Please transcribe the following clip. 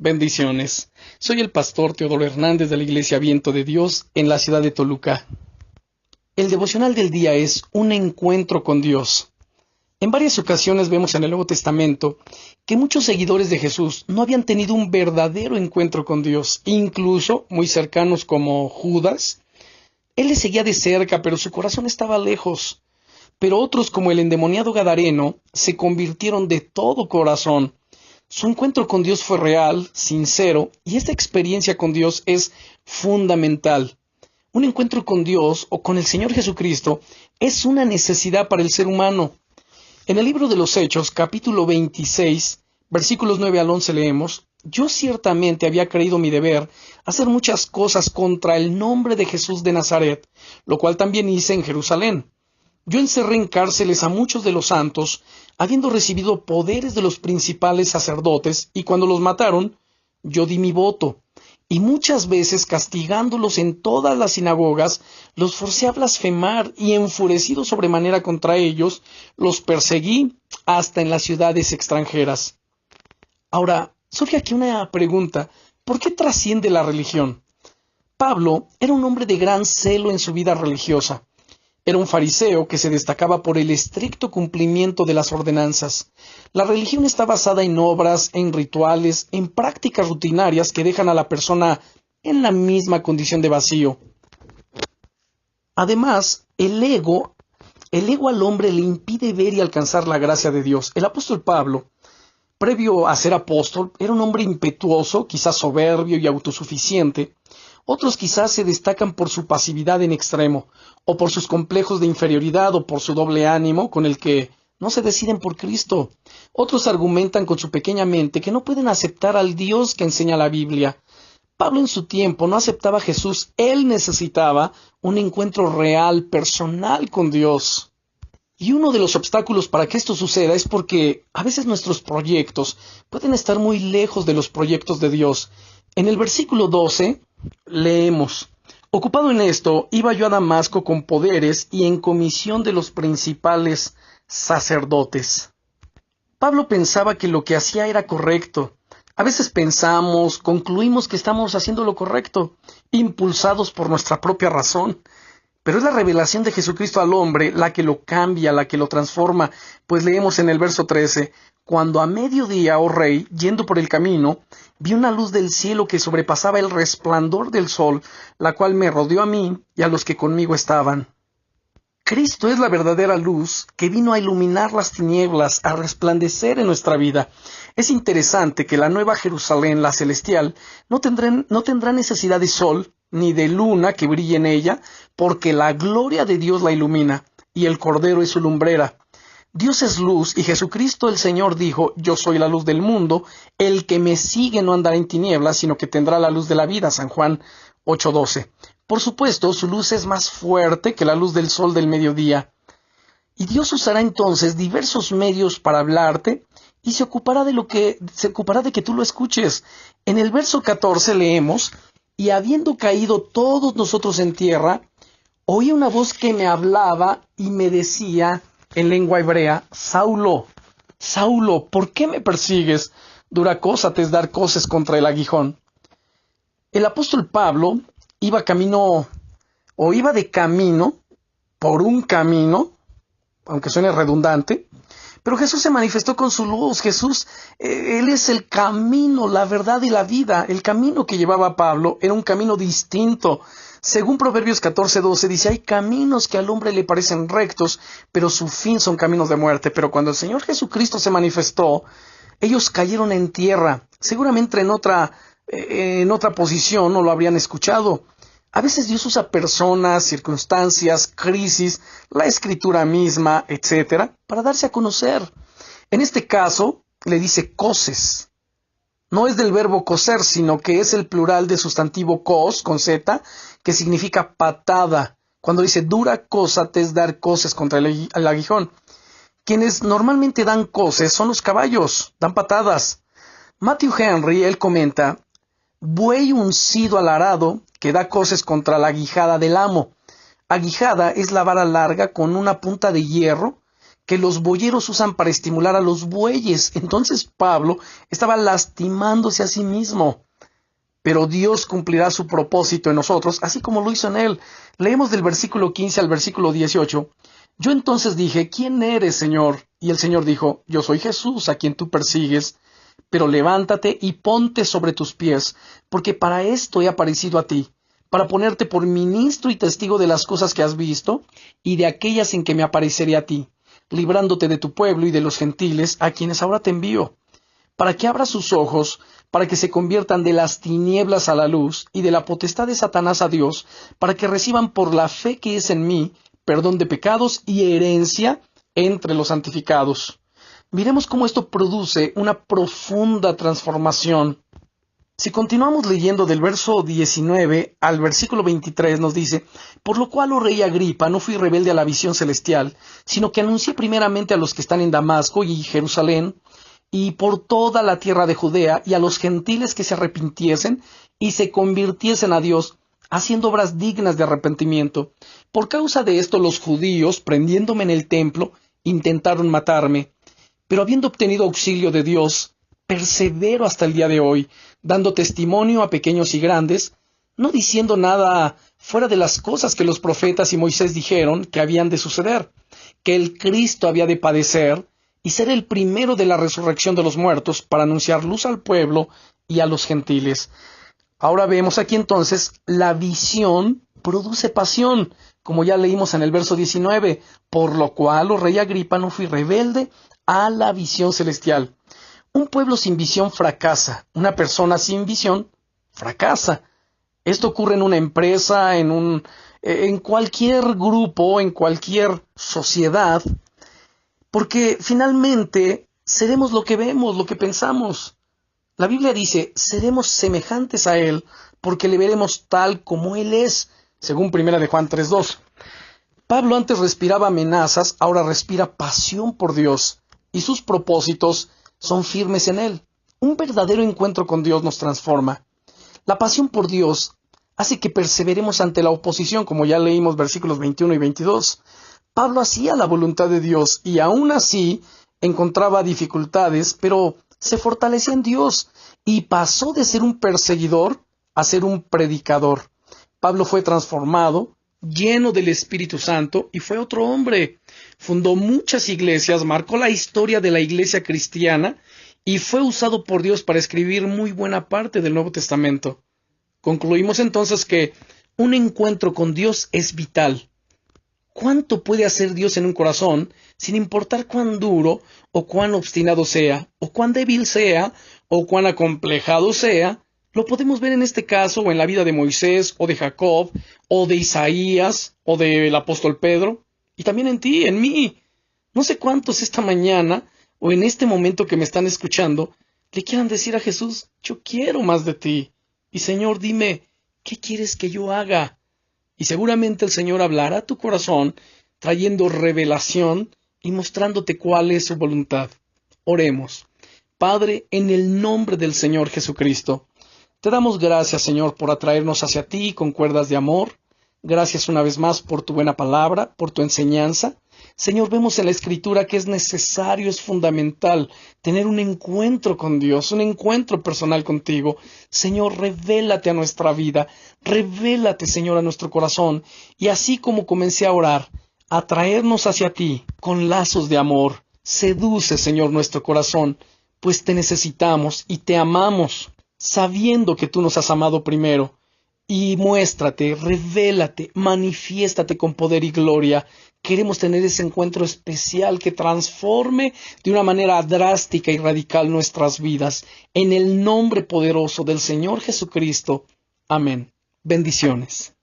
Bendiciones. Soy el pastor Teodoro Hernández de la Iglesia Viento de Dios en la ciudad de Toluca. El devocional del día es un encuentro con Dios. En varias ocasiones vemos en el Nuevo Testamento que muchos seguidores de Jesús no habían tenido un verdadero encuentro con Dios, incluso muy cercanos como Judas. Él le seguía de cerca, pero su corazón estaba lejos. Pero otros, como el endemoniado Gadareno, se convirtieron de todo corazón. Su encuentro con Dios fue real, sincero, y esta experiencia con Dios es fundamental. Un encuentro con Dios o con el Señor Jesucristo es una necesidad para el ser humano. En el libro de los Hechos, capítulo 26, versículos 9 al 11 leemos: «Yo ciertamente había creído mi deber hacer muchas cosas contra el nombre de Jesús de Nazaret, lo cual también hice en Jerusalén. Yo encerré en cárceles a muchos de los santos, habiendo recibido poderes de los principales sacerdotes, y cuando los mataron, yo di mi voto. Y muchas veces, castigándolos en todas las sinagogas, los forcé a blasfemar, y enfurecido sobremanera contra ellos, los perseguí hasta en las ciudades extranjeras». Ahora, surge aquí una pregunta: ¿por qué trasciende la religión? Pablo era un hombre de gran celo en su vida religiosa. Era un fariseo que se destacaba por el estricto cumplimiento de las ordenanzas. La religión está basada en obras, en rituales, en prácticas rutinarias que dejan a la persona en la misma condición de vacío. Además, el ego al hombre le impide ver y alcanzar la gracia de Dios. El apóstol Pablo, previo a ser apóstol, era un hombre impetuoso, quizás soberbio y autosuficiente. Otros quizás se destacan por su pasividad en extremo, o por sus complejos de inferioridad, o por su doble ánimo con el que no se deciden por Cristo. Otros argumentan con su pequeña mente que no pueden aceptar al Dios que enseña la Biblia. Pablo en su tiempo no aceptaba a Jesús. Él necesitaba un encuentro real, personal con Dios. Y uno de los obstáculos para que esto suceda es porque a veces nuestros proyectos pueden estar muy lejos de los proyectos de Dios. En el versículo 12 leemos: «Ocupado en esto, iba yo a Damasco con poderes y en comisión de los principales sacerdotes». Pablo pensaba que lo que hacía era correcto. A veces concluimos que estamos haciendo lo correcto, impulsados por nuestra propia razón. Pero es la revelación de Jesucristo al hombre la que lo cambia, la que lo transforma, pues leemos en el verso 13: «Cuando a mediodía, oh rey, yendo por el camino, vi una luz del cielo que sobrepasaba el resplandor del sol, la cual me rodeó a mí y a los que conmigo estaban». Cristo es la verdadera luz que vino a iluminar las tinieblas, a resplandecer en nuestra vida. Es interesante que la nueva Jerusalén, la celestial, no tendrá necesidad de sol ni de luna que brille en ella, porque la gloria de Dios la ilumina, y el Cordero es su lumbrera. Dios es luz, y Jesucristo el Señor dijo: «Yo soy la luz del mundo, el que me sigue no andará en tinieblas, sino que tendrá la luz de la vida». San Juan 8:12. Por supuesto, su luz es más fuerte que la luz del sol del mediodía. Y Dios usará entonces diversos medios para hablarte, y se ocupará de que tú lo escuches. En el verso 14 leemos: «Y habiendo caído todos nosotros en tierra, oí una voz que me hablaba y me decía en lengua hebrea: Saulo, Saulo, ¿por qué me persigues? Dura cosa te es dar coces contra el aguijón». El apóstol Pablo iba de camino por un camino, aunque suene redundante, pero Jesús se manifestó con su luz. Jesús, Él es el camino, la verdad y la vida. El camino que llevaba a Pablo era un camino distinto. Según Proverbios 14:12 dice: «Hay caminos que al hombre le parecen rectos, pero su fin son caminos de muerte». Pero cuando el Señor Jesucristo se manifestó, ellos cayeron en tierra. Seguramente en otra posición no lo habrían escuchado. A veces Dios usa personas, circunstancias, crisis, la escritura misma, etcétera, para darse a conocer. En este caso, le dice coces. No es del verbo coser, sino que es el plural del sustantivo cos, con z, que significa patada. Cuando dice dura cosa te es dar coces contra el aguijón. Quienes normalmente dan coces son los caballos, dan patadas. Matthew Henry, él comenta: «Buey uncido al arado que da coces contra la aguijada del amo». Aguijada es la vara larga con una punta de hierro que los boyeros usan para estimular a los bueyes. Entonces Pablo estaba lastimándose a sí mismo. Pero Dios cumplirá su propósito en nosotros, así como lo hizo en él. Leemos del versículo 15 al versículo 18. Yo entonces dije, ¿quién eres, Señor? Y el Señor dijo, yo soy Jesús, a quien tú persigues. Pero levántate y ponte sobre tus pies, porque para esto he aparecido a ti, para ponerte por ministro y testigo de las cosas que has visto, y de aquellas en que me apareceré a ti, librándote de tu pueblo y de los gentiles, a quienes ahora te envío, para que abras sus ojos, para que se conviertan de las tinieblas a la luz, y de la potestad de Satanás a Dios, para que reciban por la fe que es en mí, perdón de pecados y herencia entre los santificados. Miremos cómo esto produce una profunda transformación. Si continuamos leyendo del verso 19 al versículo 23 nos dice, por lo cual, oh rey Agripa, no fui rebelde a la visión celestial, sino que anuncié primeramente a los que están en Damasco y Jerusalén, y por toda la tierra de Judea, y a los gentiles que se arrepintiesen y se convirtiesen a Dios, haciendo obras dignas de arrepentimiento. Por causa de esto los judíos, prendiéndome en el templo, intentaron matarme. Pero habiendo obtenido auxilio de Dios, persevero hasta el día de hoy, dando testimonio a pequeños y grandes, no diciendo nada fuera de las cosas que los profetas y Moisés dijeron que habían de suceder, que el Cristo había de padecer y ser el primero de la resurrección de los muertos para anunciar luz al pueblo y a los gentiles. Ahora vemos aquí entonces la visión produce pasión, como ya leímos en el verso 19, por lo cual, oh rey Agripa, no fui rebelde a la visión celestial. Un pueblo sin visión fracasa, una persona sin visión fracasa. Esto ocurre en una empresa, en cualquier grupo, en cualquier sociedad, porque finalmente seremos lo que vemos, lo que pensamos. La Biblia dice, seremos semejantes a Él, porque le veremos tal como Él es, según 1 de Juan 3:2. Pablo antes respiraba amenazas, ahora respira pasión por Dios, y sus propósitos son firmes en Él. Un verdadero encuentro con Dios nos transforma. La pasión por Dios hace que perseveremos ante la oposición, como ya leímos versículos 21 y 22. Pablo hacía la voluntad de Dios y aún así encontraba dificultades, pero se fortalecía en Dios y pasó de ser un perseguidor a ser un predicador. Pablo fue transformado, lleno del Espíritu Santo, y fue otro hombre. Fundó muchas iglesias, marcó la historia de la iglesia cristiana y fue usado por Dios para escribir muy buena parte del Nuevo Testamento. Concluimos entonces que un encuentro con Dios es vital. ¿Cuánto puede hacer Dios en un corazón, sin importar cuán duro o cuán obstinado sea, o cuán débil sea, o cuán acomplejado sea? Lo podemos ver en este caso, o en la vida de Moisés, o de Jacob, o de Isaías, o del apóstol Pedro, y también en ti, en mí. No sé cuántos esta mañana, o en este momento que me están escuchando, le quieran decir a Jesús, yo quiero más de ti. Y Señor, dime, ¿qué quieres que yo haga? Y seguramente el Señor hablará a tu corazón, trayendo revelación y mostrándote cuál es su voluntad. Oremos. Padre, en el nombre del Señor Jesucristo, te damos gracias, Señor, por atraernos hacia ti con cuerdas de amor. Gracias una vez más por tu buena palabra, por tu enseñanza. Señor, vemos en la Escritura que es necesario, es fundamental tener un encuentro con Dios, un encuentro personal contigo. Señor, revélate a nuestra vida, revélate, Señor, a nuestro corazón. Y así como comencé a orar, atraernos hacia ti con lazos de amor. Seduce, Señor, nuestro corazón, pues te necesitamos y te amamos, sabiendo que tú nos has amado primero. Y muéstrate, revélate, manifiéstate con poder y gloria. Queremos tener ese encuentro especial que transforme de una manera drástica y radical nuestras vidas. En el nombre poderoso del Señor Jesucristo. Amén. Bendiciones.